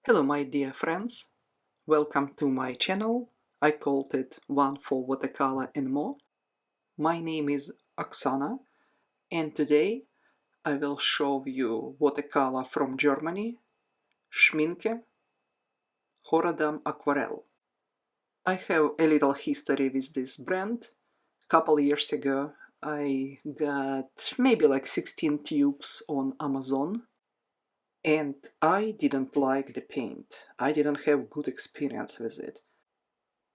Hello my dear friends, welcome to my channel. I called it One for Watercolor and More. My name is Oksana and today I will show you watercolor from Germany, Schmincke Horadam Aquarell. I have a little history with this brand. Couple years ago I got maybe like 16 tubes on Amazon. And I didn't like the paint. I didn't have good experience with it.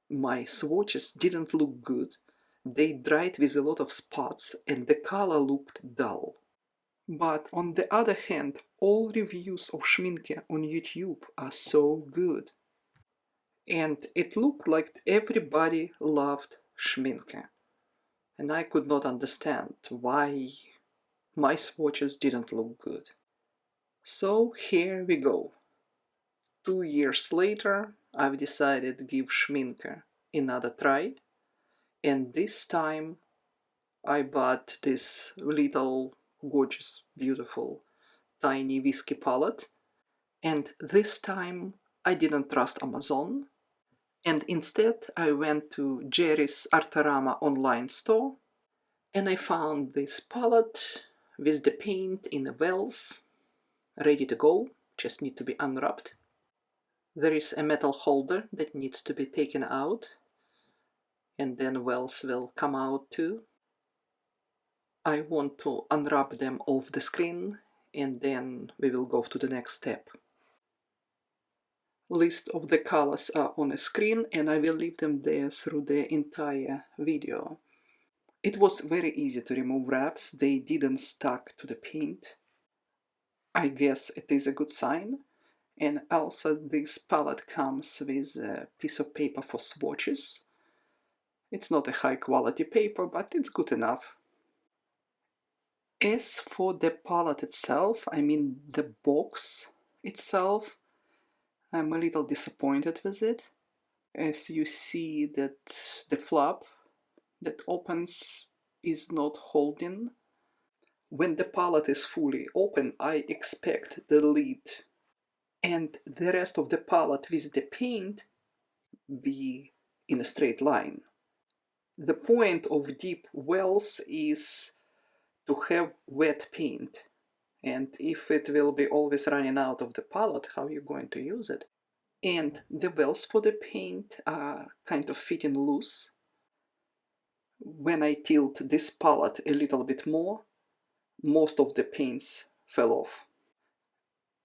My swatches didn't look good. They dried with a lot of spots and the color looked dull. But on the other hand, all reviews of Schmincke on YouTube are so good. And it looked like everybody loved Schmincke. And I could not understand why my swatches didn't look good. So here we go. 2 years later, I've decided to give Schmincke another try, and this time I bought this little gorgeous, beautiful, tiny whiskey palette, and this time I didn't trust Amazon, and instead I went to Jerry's Artarama online store, and I found this palette with the paint in the wells, ready to go, just need to be unwrapped. There is a metal holder that needs to be taken out, and then wells will come out too. I want to unwrap them off the screen, and then we will go to the next step. List of the colors are on a screen, and I will leave them there through the entire video. It was very easy to remove wraps, they didn't stuck to the paint. I guess it is a good sign. And also this palette comes with a piece of paper for swatches. It's not a high quality paper, but it's good enough. As for the palette itself, I mean the box itself, I'm a little disappointed with it. As you see that the flap that opens is not holding. When the palette is fully open, I expect the lid and the rest of the palette with the paint be in a straight line. The point of deep wells is to have wet paint, and if it will be always running out of the palette, how are you going to use it? And the wells for the paint are kind of fitting loose. When I tilt this palette a little bit more, most of the paints fell off.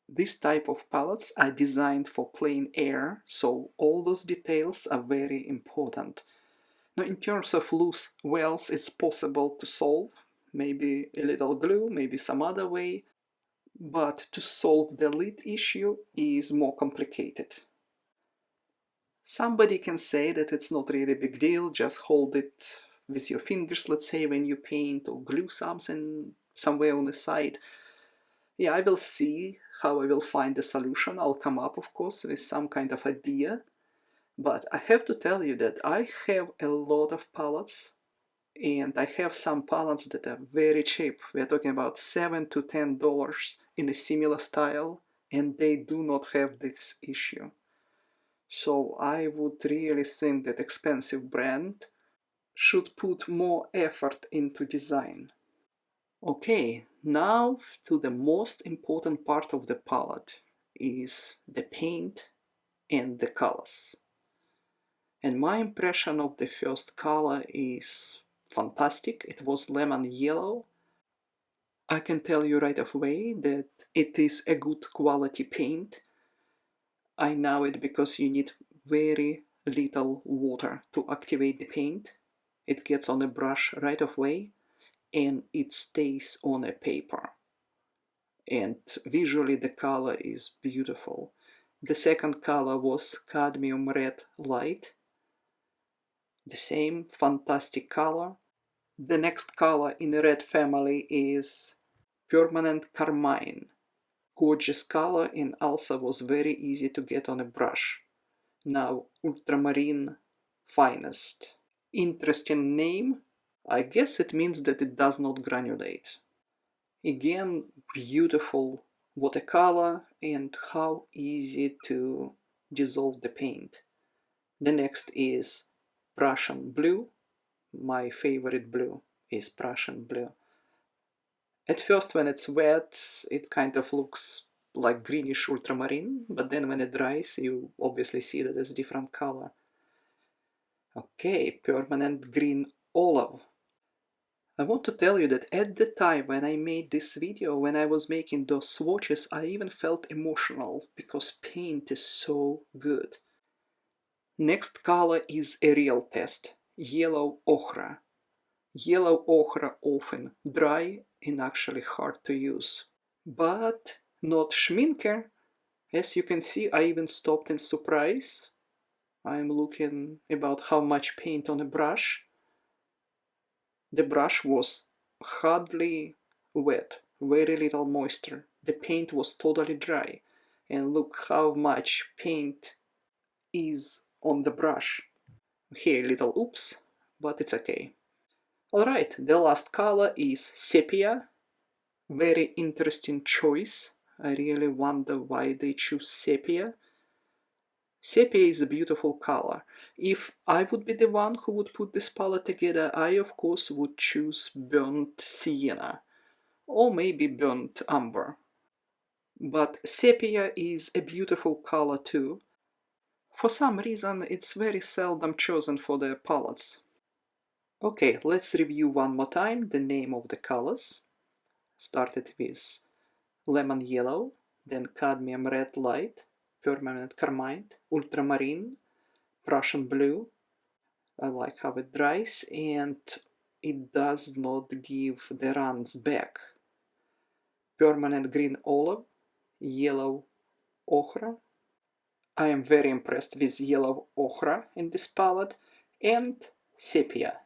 This type of palettes are designed for plein air, so all those details are very important. Now, in terms of loose wells, it's possible to solve, maybe a little glue, maybe some other way, but to solve the lid issue is more complicated. Somebody can say that it's not really a big deal, just hold it with your fingers, let's say, when you paint, or glue something somewhere on the side. Yeah, I will see how I will find the solution. I'll come up, of course, with some kind of idea. But I have to tell you that I have a lot of palettes, and I have some palettes that are very cheap. We're talking about $7 to $10 in a similar style, and they do not have this issue. So I would really think that expensive brand should put more effort into design. Okay, now to the most important part of the palette is the paint and the colors. And my impression of the first color is fantastic. It was lemon yellow. I can tell you right away that it is a good quality paint. I know it because you need very little water to activate the paint. It gets on a brush right away and it stays on a paper. And visually the color is beautiful. The second color was cadmium red light. The same fantastic color. The next color in the red family is permanent carmine. Gorgeous color and also was very easy to get on a brush. Now ultramarine finest. Interesting name. I guess it means that it does not granulate. Again, beautiful watercolor and how easy to dissolve the paint. The next is Prussian blue. My favorite blue is Prussian blue. At first, when it's wet, it kind of looks like greenish ultramarine, but then when it dries, you obviously see that it's different color. Okay, permanent green olive. I want to tell you that at the time when I made this video, when I was making those swatches, I even felt emotional because paint is so good. Next color is a real test, yellow ochre. Yellow ochre often dry and actually hard to use. But not Schmincke. As you can see, I even stopped in surprise. I'm looking about how much paint on a brush. The brush was hardly wet, very little moisture. The paint was totally dry. And look how much paint is on the brush. Here a little oops, but it's okay. Alright, the last color is Sepia. Very interesting choice. I really wonder why they choose Sepia. Sepia is a beautiful color. If I would be the one who would put this palette together, I of course would choose burnt sienna. Or maybe burnt umber. But Sepia is a beautiful color too. For some reason it's very seldom chosen for the palettes. Okay, let's review one more time the name of the colors. Started with lemon yellow, then cadmium red light, permanent carmine, ultramarine, Prussian blue. I like how it dries and it does not give the runs back. Permanent green olive, yellow ochre. I am very impressed with yellow ochre in this palette, and sepia.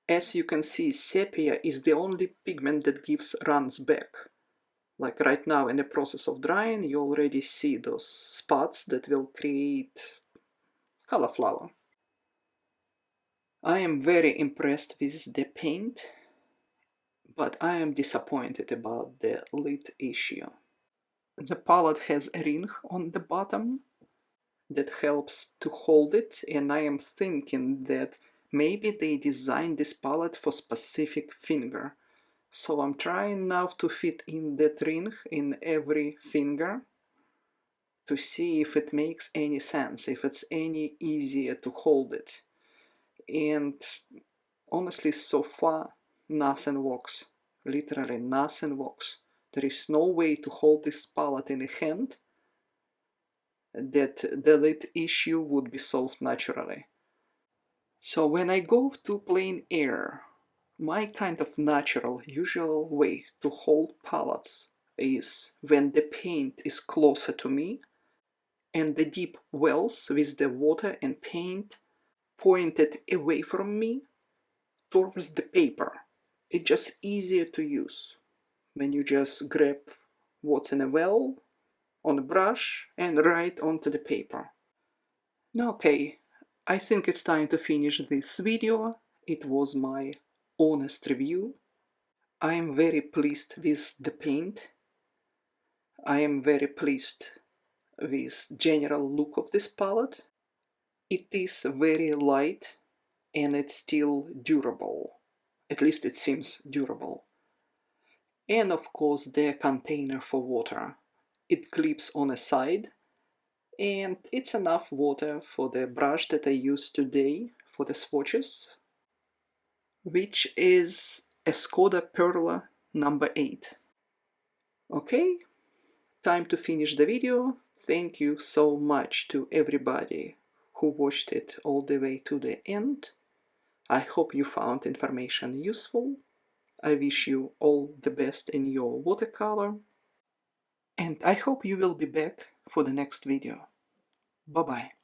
As you can see, sepia is the only pigment that gives runs back. Like right now in the process of drying, you already see those spots that will create cauliflower. I am very impressed with the paint, but I am disappointed about the lid issue. The palette has a ring on the bottom that helps to hold it, and I am thinking that maybe they designed this palette for specific finger. So I'm trying now to fit in that ring in every finger to see if it makes any sense, if it's any easier to hold it. And honestly, so far, nothing works. Literally nothing works. There is no way to hold this palette in a hand that the lid issue would be solved naturally. So when I go to plein air, my kind of natural, usual way to hold palettes is when the paint is closer to me and the deep wells with the water and paint pointed away from me towards the paper. It's just easier to use when you just grab what's in a well on a brush and write onto the paper. Okay, I think it's time to finish this video. It was my honest review. I am very pleased with the paint. I am very pleased with general look of this palette. It is very light and it's still durable. At least it seems durable. And of course the container for water. It clips on a side and it's enough water for the brush that I used today for the swatches, which is a Skoda Perla number 8. Okay, time to finish the video. Thank you so much to everybody who watched it all the way to the end. I hope you found information useful. I wish you all the best in your watercolor. And I hope you will be back for the next video. Bye-bye.